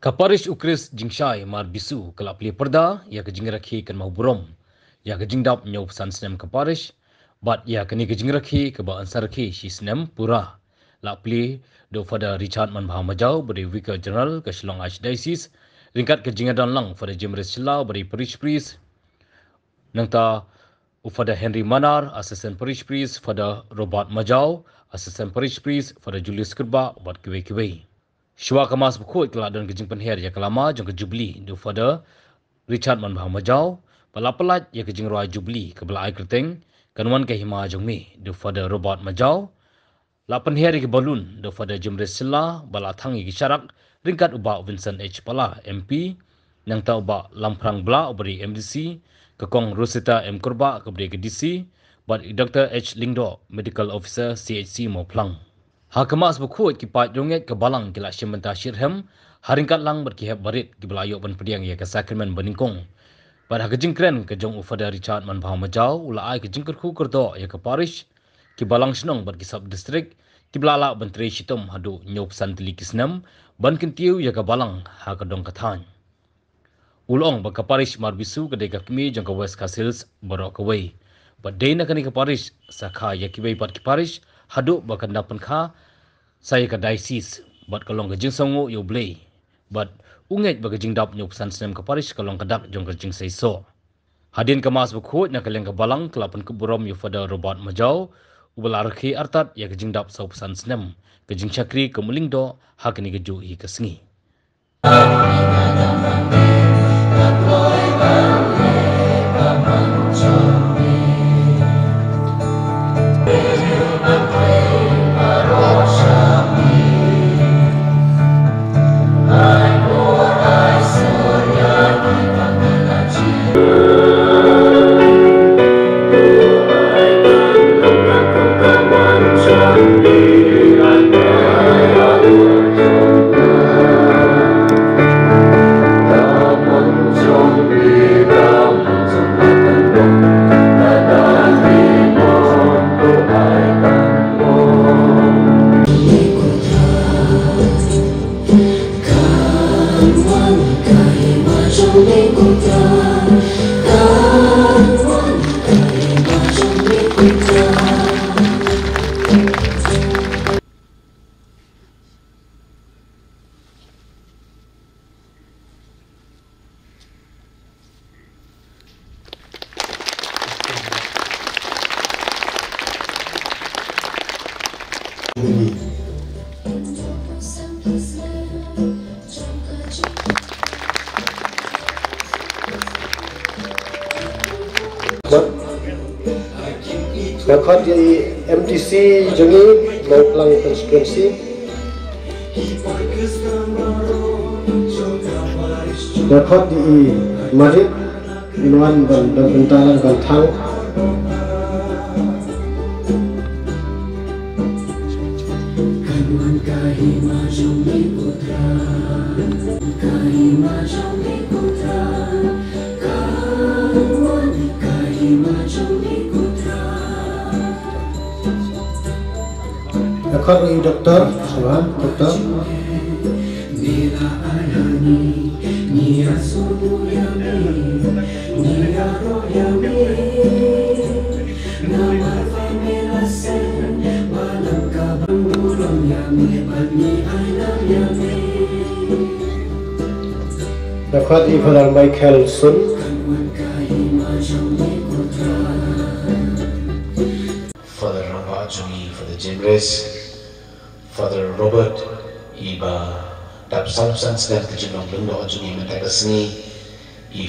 Kaparish ukris jingshai mar bisu kelap pli perda ya ke jingrakhi kan mau burom ya ke jingdap nyau pesan senem kaparish bat ya ke ni ke jingrakhi ke ba ansarkhi shi senem pura la pli do fada Richard Man Bahamajau beri Vicar General ke Shillong Archdiocese ringkat ke jingadan lang fada Jimres Chilau beri Parish Priest nangta ufada Henry Manar Assistant Parish Priest fada Robert Majau Assistant Parish Priest fada Julius Kerba bat kiwe-kiwe. Shua kemas bukut kelak dan kejing penher ya kelama jong ke Jubli du fada Richard Man Bahamajau pelapelat ya kejing roai Jubli ke belai kerteng kanwan ke hima jong mi du fada Robert Majau la penher ke balun du fada Jimres Silla bala thangi ke syarak ringkat uba Vincent H Pala MP nang ta uba Lamprang Bla beri MDC ke kong Rosita M Kurba ke beri ke DC bat Dr H Lingdo Medical Officer CHC mau plang. Hakamas bukut kipat jonget ke balang kila syementa syirhem haringkat lang berkihab barit ki belayok ban pediang ya ke sakramen beningkong. Pada kejing keren ke jong ufada Richard Man Bahamajau ula ai kejing kerku kerdo ya ke parish ki balang senong ber kisab distrik ki belala ban tri sitom hadu nyop santli kisnam ban kentiu ya ke balang ha ke dong kathan. Ulong ba ke parish marbisu ke deka kemi jong ke West Castles borok ke wei. Ba deina kani ke parish sakha ya ki wei bat ki parish hadu bakan dapan kha saya ke diocese bat kalong kejing songo yo blei bat unget ba kejing dap nyop san senem ke parish kalong kedak jong kejing seiso hadin kemas bukhut na kaleng ke balang kelapan ke burom yo fada Robert Majau ubala rakhi artat ya kejing dap sau pesan senem kejing chakri ke mulingdo hakni keju hi kesengi Nakhat di MTC jengi mau pelang konstituensi. Nakhat di Madrid Inuan dan bentalan gantang. Nakhat di dokter, semua dokter. Nakhat di Father Michael Sun. Father Ramba Jungi for the Jimres, Father Robert iba dap substance dan kejunong lungdo Jungi mentakasni,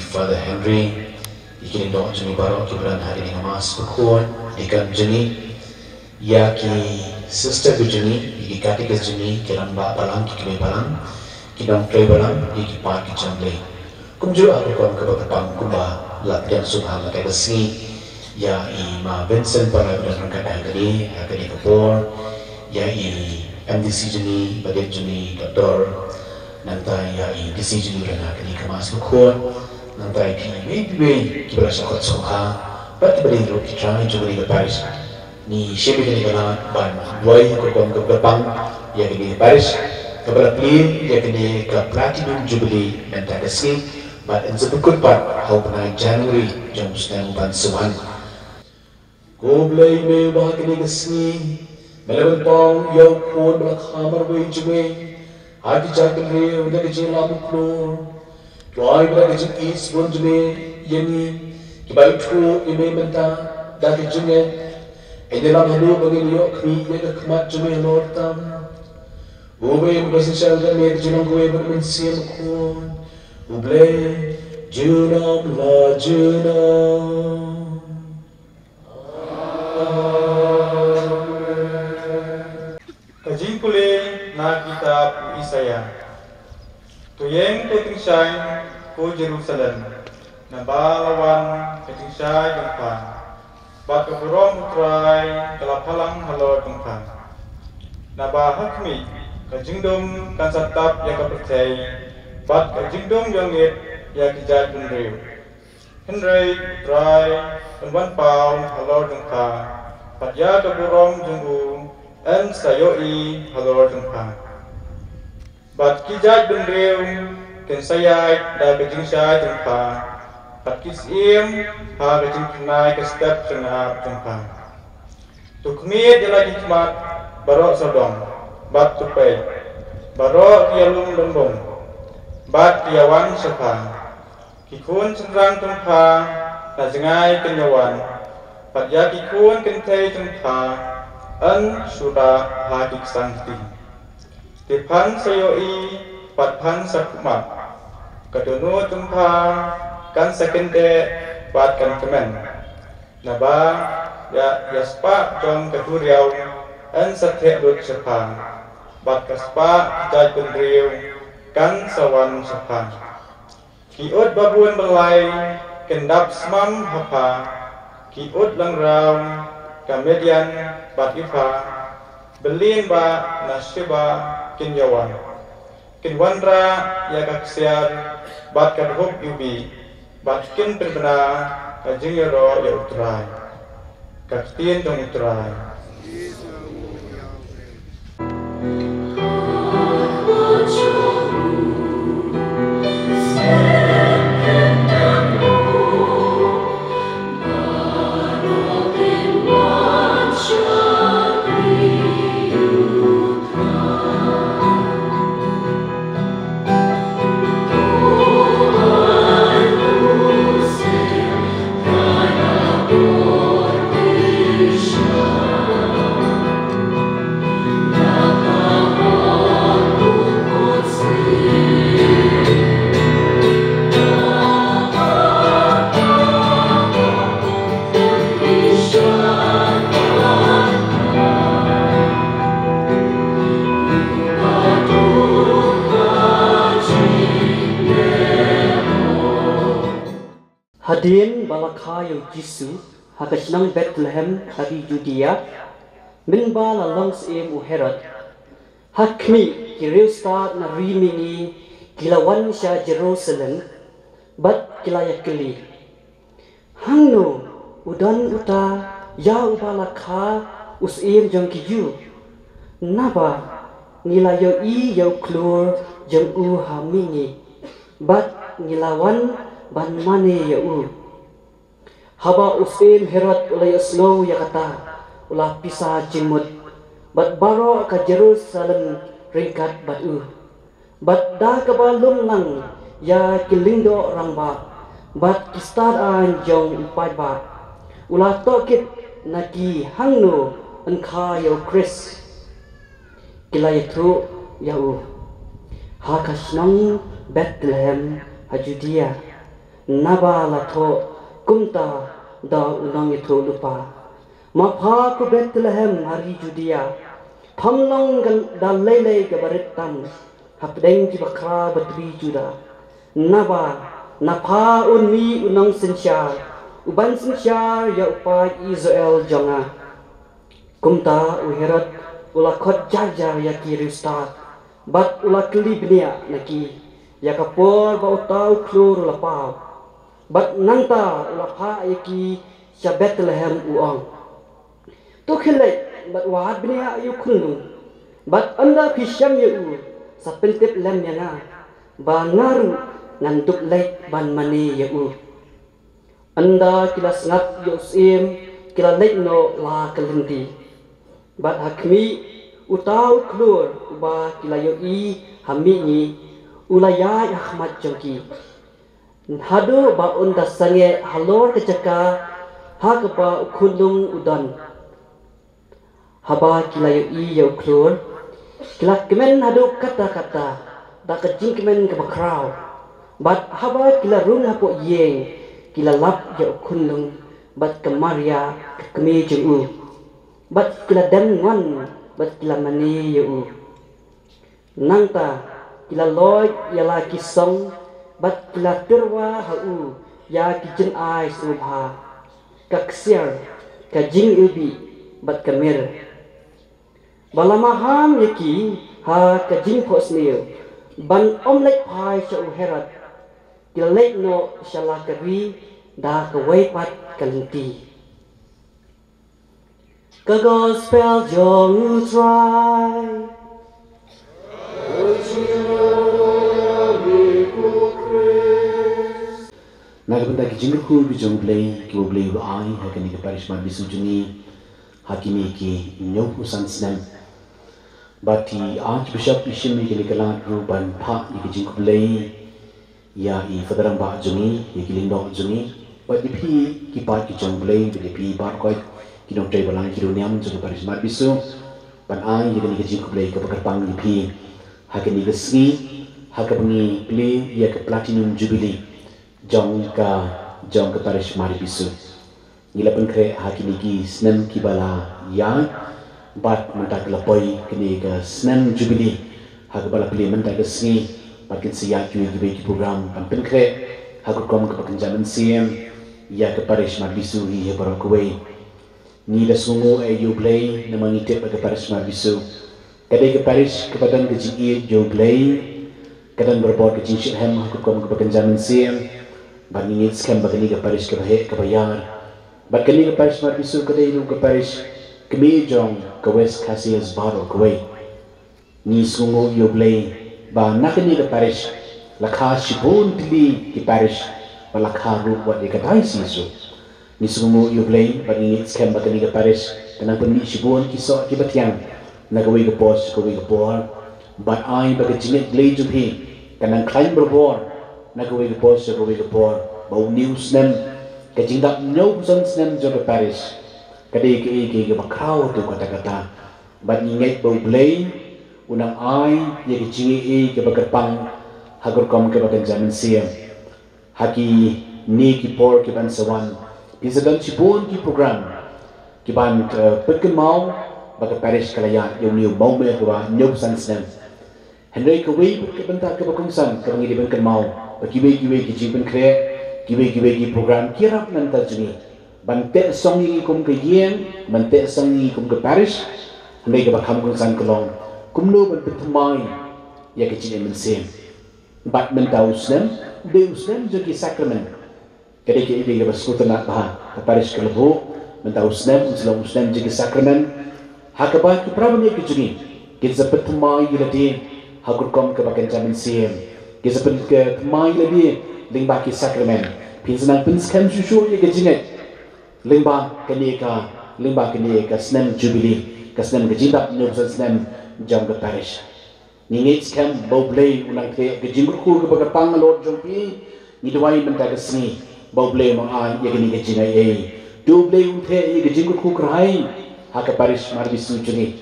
Father Henry ikinindo Jungi barok kibran hari ini mas bukun ikan Jungi, ya ki sister Jungi ikikati ke Jungi kiran ba balang kikibe balang kidang play balang ikipat kijamble. Kumju aku kon kebatapang kumba latihan subhan mentakasni. Ya ma Vincent para berangkat hari ini kapor ya MDC jeni badet jeni doktor nanti ya DC jeni berangkat hari kemas bukun nanti maybe kita sakot soha but beri lo kita juga di Paris ni siapa yang kena ban boy ko kon ke Jepang ya di Paris Kepada plin ya kini ke platinum jubilee mentakasi mat in sebekut pat hau penai Januari jom sedang bansuan. Ko blai me ba kini kesni melawan pau yau pun berkamar wei jume hati jagan re udah kecil lamukno tuai udah kecil is pun jume yani kibai tu ime menta dah kecilnya ini dalam halu bagi yo kri ya kemat jume nortam ube bersisal dan me kecil gue bermensiam kun ube junam la junam. Kajing kule na kitab Isaya. Tuyeng kuting syai ko Jerusalem. Na balawan kajing syai gengpan. Bat keburom utrai kelapalang halor gengpan. Na bahakmi kajing dom kan satap ya kepercay. Bat kajing dom yongit ya kijat penriu. Henry utrai penwan pau halor gengpan. Bat ya keburom jenggu en sayoi halor tengkang. Bat kijat benriu ken sayai da kejing syai tengkang. Bat kisim ha kejing kenai ke step tengah tengkang. Tukmit jala hikmat barok sodom. Bat tupai barok kialung lembong. Bat kiawan sepang. Kikun cendrang tengkang na zengai kenyawan. Bat ya kikun kentei tengkang an sudah hadik sangti. Depan sayoi patpan sakumat. Kedunu tumpa kan sekende bat kan kemen. Naba ya yaspa jong keduriau an satek lut sepang. Bat kaspa jaj pendriu kan sawan sepang. Kiut babuan belai kendap semam hapa. Kiut langrau kamedian bat ifa belin ba nashiba kinyawan kinwanra ya kaksiar bat kadhub yubi bat kin perbena kajingero ya utrai kaktin dong utrai. Hadin balakayo Jisu hakasnang Bethlehem hari Judea min bala langs u Herod hakmi kiriusta na rimini kilawan sya Jerusalem bat kilaya keli hangno udan uta ya ubalaka usim jang kiju naba nilayo I yau klur jang u hamingi bat nilawan ban mane ya u haba usim Herod ulay asno ya kata ulah pisah jimut bat baro ka Jerusalem ringkat bat u bat da ka balum lang ya kilindo rangba bat kistad an jong upai bat ulah tokit naki hangno engka ya Chris kilay tu ya u hakasnang Bethlehem ha Judea naba lato kumta da unang itu lupa mapha ku Bethlehem hari Judea phamlong da lele ke baritam hapdeng ki bakra batri juda naba napha unmi unang sinsya uban sinsya ya upai Israel jonga kumta u Herod ulakot jajar ya kirusta bat ulakli bnia naki ya kapor ba utau klur lapau bat nanta ulapha yaki sa Bethlehem uang to khilai bat wad bnia yu khundu bat anda khisham yu sa pentip lem yana ba ngaru nganduk lek ban mani yau anda kila sangat yosim kila lek no la kalindi bat hakmi utau klur ba kila yoi hami ni ulaya ahmad jongki hado ba unda sange halor kecaka hakba khundung udan haba kila yoi yau klur kila kemen hado kata-kata da kejing kemen ke bakrau bat haba kila rung hapo yeng kila lap yau khundung bat kemaria kemi jeu bat kila dan wan bat kila mani yau nangta kila loy yala kisong bat kila terwa hau ya kijin ai subha kaksiar kajing ubi bat kamir balamaham yaki ha kajing posnil ban omlek pai cha uherat kila lek no shalakari da kawai pat kalinti ka gospel jong try Nagabanda kijingku bijong blay kiwoblay uai hakani ke parish mar bisujuni hakimi ki nyok usan snam bati archbishop ishimi ke likalan ruban pha ni kijingku blay ya I fadarang ba jungi ya kilindok jungi but di pi ki pat ki jong blay di pi bar koi ki dong tray balang ki dunyam jungi parish mar bisu ban ai ya kani kijingku blay ke pakarpang di pi hakani ke sni hakani play ya ke platinum jubilee jong ka parish mari bisu nila pen kre hakini ki snem ki bala ya bat mentak lapoi kini ka snem jubilee hak bala pli mentak sni pakin siya ki ki program pen kre hak kom ka pakinjaman CM ya ka parish mari bisu hi he barakwe ni da sungu e you play na mangitip ka parish mari bisu kadai ka parish kepadan ke ji you play kadang berbot ke jinshit hem hak kom ka pakinjaman CM Bani skam bagani ka parish ka bahe ka bayar bat kani ka parish mar bisu ka dai ka parish kami jong ka west Casillas baro ka way ni sungo yo blay ba nakani ka parish lakha shibun tili ki parish ba lakha ru wat ka dai sisu ni sungo yo blay bani skam bagani ka parish kana pani shibun ki so ki batyang na ka way ka post ka way ka por but ai ba ka jinet glay ju hi kana climb bor nagawin ko sa gawin ko bau news nem kajingdap nyau san nem joga parish kadai ke bakraw tu kata-kata bat ingat bau blay unang ai ye kichingi ke bagarpang hagur kom ke bagan jamin siam haki ni ki por ke ban sawan bisadan sipon ki program ki ban petken mau baga parish kalaya yung new mau me ba nyau san nem Henry kawai ke bentak ke bakungsan ke ngi ben mau kiwe ki jipen kre kiwe ki program kirap nan tajni bante songi kum ke yen bante songi kum ke parish handai ke bakham kung san kolong kumno ban petmai ya ke jine men sem bat men tausnem de usnem jo ki sacrament kade ke ide ke baskutna ba ke parish ke lebo men tausnem usnem jo ki sacrament hakaba ki prabne ke jini ke zapetmai yelade hakur kom ke bakan jamin sem Kita pergi ke mai lebih lingba ki sakramen. Pinsenang pinskan susu ye ke jingat. Lingba kini ka snem jubilee, ka snem ke jindap nyobsan snem jam ke parish. Ningit skam bau blay unang ke jingku ke baga pangalor jompi ni dawai menta ke sni bau blay mang ai ye kini ke jingai e. Du blay unthe ye ke jingku krai ha ke parish mar bisu jungi.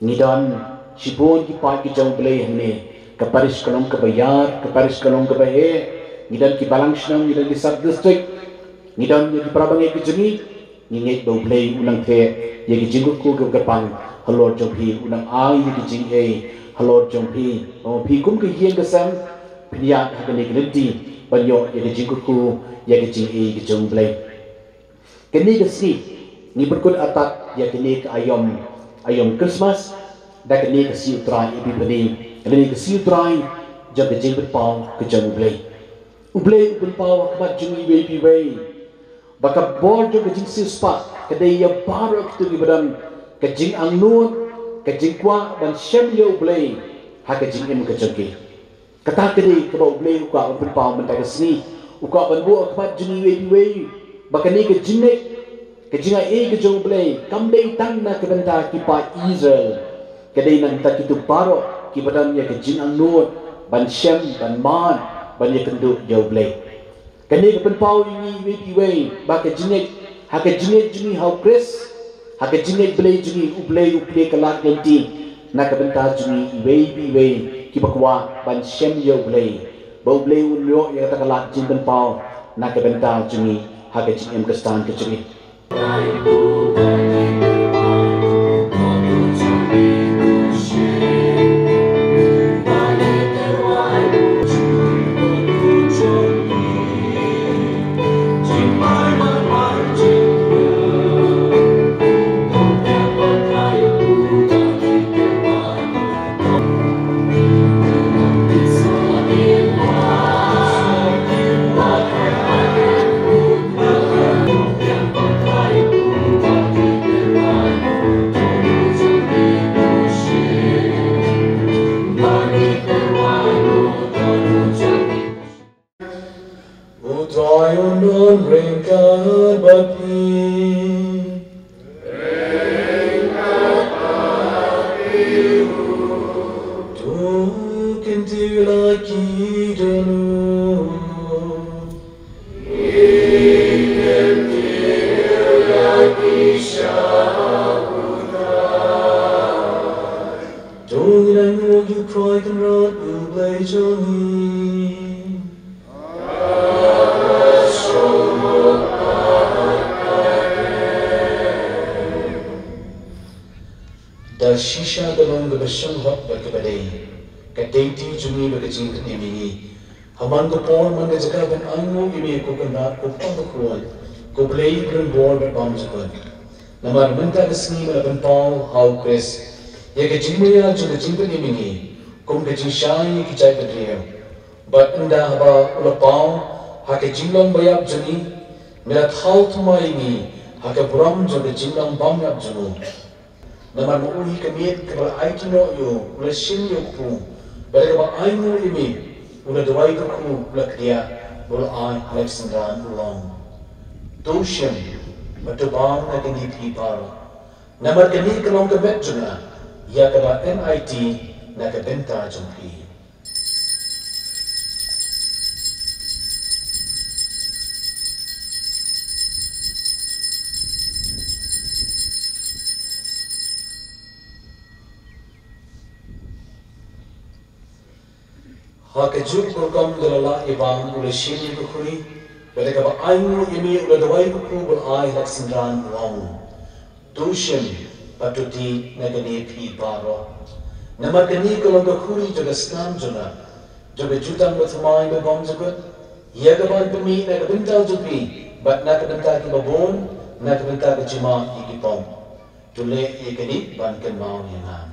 Ni dan sibon ki pa ki jam blay hne ke parish kalong ke bayar, ke parish kalong ke bahe, ngidan ki Balangshnam, ngidan ki sub district, ngidan ki Prabangai ki jeni, ngingit bau blay unang the, ye ki jinguk ku ke gapang, halor jompi unang ai ye ki jing e, halor jompi, pi kum ke hieng ke sam, piniat hakani ke linti, banyo ye ki jinguk ku, ye ki jing e ki jong blay. Kini ke si, ni berkut atat ye kini ke ayom Christmas, da kini ke si utrai ibi bani, Kali ke siu try jaga jeng berpau ke jang ublay berpau kemat jeng iwe piwe baka bor jaga jeng siu spa kadai ya baru kita di badan ke jeng angnut ke jeng kwa dan shem ya ublay hak jingem ke jengke kata kini ke bau blei uka ban pau mentai sini uka ban bu akbat jingi we bakani ke jingai ke jingai ke jong blei kam dei tang na ke benta ki pa Israel ke dei nan ta kitu paro ki badan ya ke jing ang nuot ban shem ban man ban ya kendu jauh blei kani ke ban pau ini we ba ke jingai hak jingai jingi hau kris hak jingai blei jingi ublei kelak ganti nak benta jungi wei ki bakwa ban shem yo blei bau blei unyo ya takalak jin ban pau nak benta jungi hak jingem kestan ke jungi shisha dalong gabashang hot bagabade kadenti jumi bagajing knemini haman ko por man jaka ban ango imi ko kana ko pangkuan ko play green ball ba bamjapan namar menta sni mala ban pau how chris ye ke jingya ju jing knemini kom ke jishai ki chai padriya but anda ba ula pau ha ke jinglong bayap juni mera thau thumai mi ha ke buram ju ke jinglong bam yap junu namar mo uli kamiet kebal aitino yo ula shin yo ku balik kebal aino imi ula dawai ku ula kdia ula ai Alexandran ulong doshem matubang na kini piparo namar kini kalong kabet juna ya kebal NIT na kabenta jumpi hak jul program dalala ibang ula shini ko khuri bale ka ba ainu imi ula dawai ko bul ai Alexandran long dushem patuti nagani phi baro namar kani ko long ko khuri jaga snam juna jaga jutang ba thamai ba bom jagat ya ga ban pemi na bintal jupi bat na ka binta ki babon na ka binta ka jima ikipom tule ikani ban kan mau yana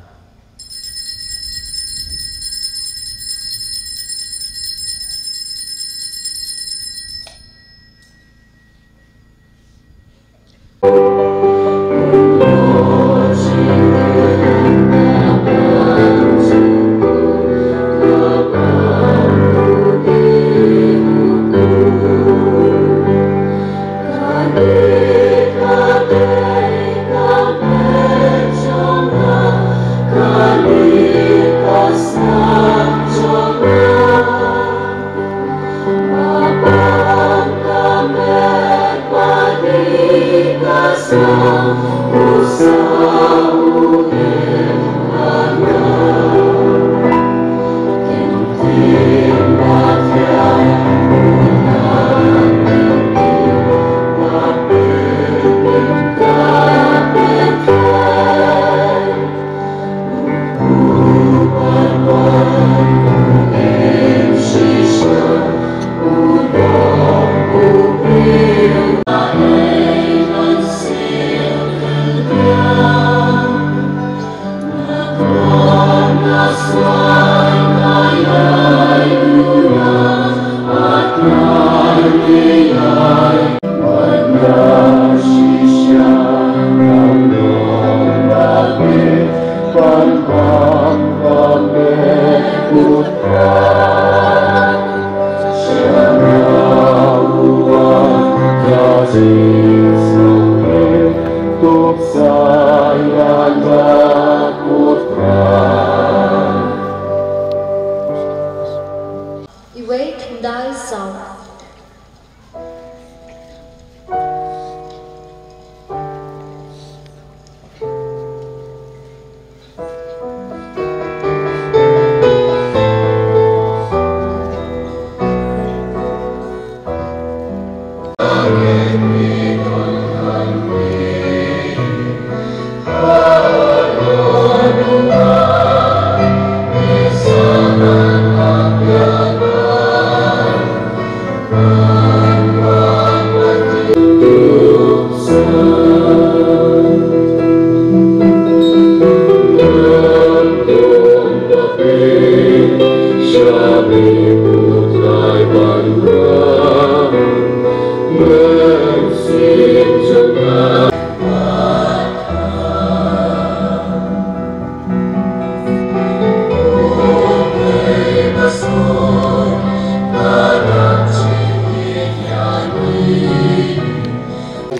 Awake thyself.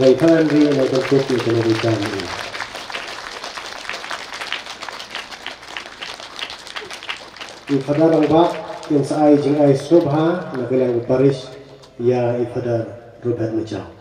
Kaitan ri na tertutup di pendidikan ini. Ifadar ang ba yang sa ay jing ay subha na kailang Paris ya ifadar Robert Majau.